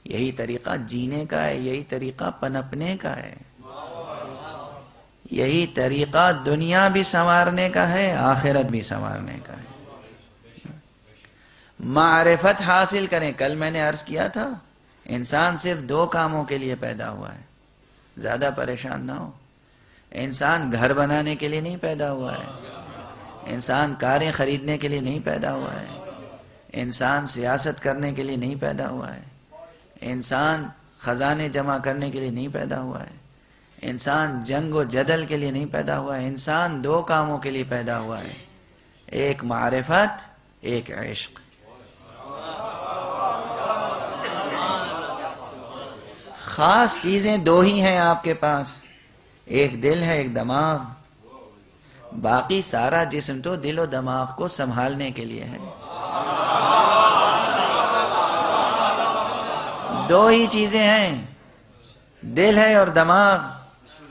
یہی طریقہ جینے کا ہے، یہی طریقہ پنپنے کا ہے، یہی طریقہ دنیا بھی سنوارنے کا ہے، آخرت بھی سنوارنے کا ہے۔ معرفت حاصل کریں۔ کل میں نے عرض کیا تھا انسان صرف 2 کاموں کے لیے پیدا ہوا ہے، زیادہ پریشان نہ ہو۔ انسان گھر بنانے کے لیے نہیں پیدا ہوا ہے، انسان کاریں خریدنے کے لیے نہیں پیدا ہوا ہے، انسان سیاست کرنے کے لیے نہیں پیدا ہوا ہے، انسان خزانے جمع کرنے کے لیے نہیں پیدا ہوا ہے، انسان جنگ و جدل کے لیے نہیں پیدا ہوا ہے۔ انسان 2 کاموں کے لیے پیدا ہوا ہے، ایک معرفت، ایک عشق۔ خاص چیزیں 2 ہی ہیں آپ کے پاس، ایک دل ہے، ایک دماغ۔ باقی سارا جسم تو دل و دماغ کو سنبھالنے کے لیے ہے۔ 2 ہی چیزیں ہیں، دل ہے اور دماغ۔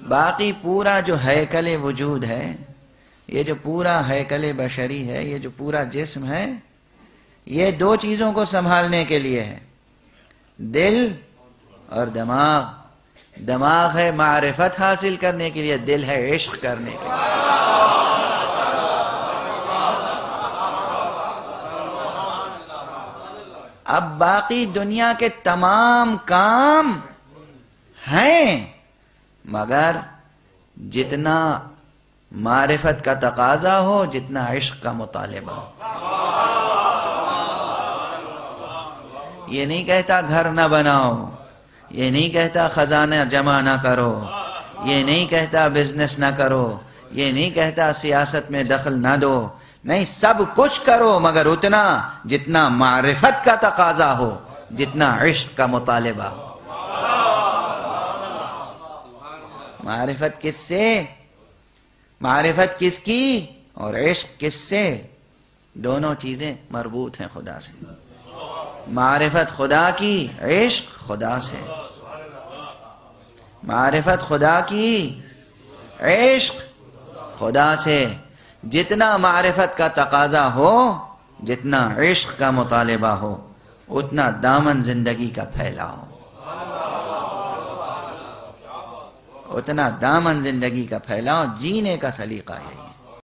باقی پورا جو ہیکل وجود ہے، یہ جو پورا ہیکل بشری ہے، یہ جو پورا جسم ہے، یہ 2 چیزوں کو سنبھالنے کے لیے ہے، دل اور دماغ۔ دماغ ہے معرفت حاصل کرنے کے لیے، دل ہے عشق کرنے کے لیے۔ اب باقی دنیا کے تمام کام ہیں، مگر جتنا معرفت کا تقاضا ہو، جتنا عشق کا مطالبہ ہو۔ یہ نہیں کہتا گھر نہ بناؤ، یہ نہیں کہتا خزانہ جمع نہ کرو، یہ نہیں کہتا بزنس نہ کرو، یہ نہیں کہتا سیاست میں دخل نہ دو، نہیں، سب کچھ کرو مگر اتنا جتنا معرفت کا تقاضا ہو، جتنا عشق کا مطالبہ ہو۔ معرفت کس سے؟ معرفت کس کی اور عشق کس سے؟ دونوں چیزیں مربوط ہیں خدا سے۔ معرفت خدا کی، عشق خدا سے۔ معرفت خدا کی، عشق خدا سے۔ جتنا معرفت کا تقاضا ہو، جتنا عشق کا مطالبہ ہو، اتنا دامن زندگی کا پھیلاؤ، اتنا دامن زندگی کا پھیلاؤ۔ جینے کا سلیقہ یہی۔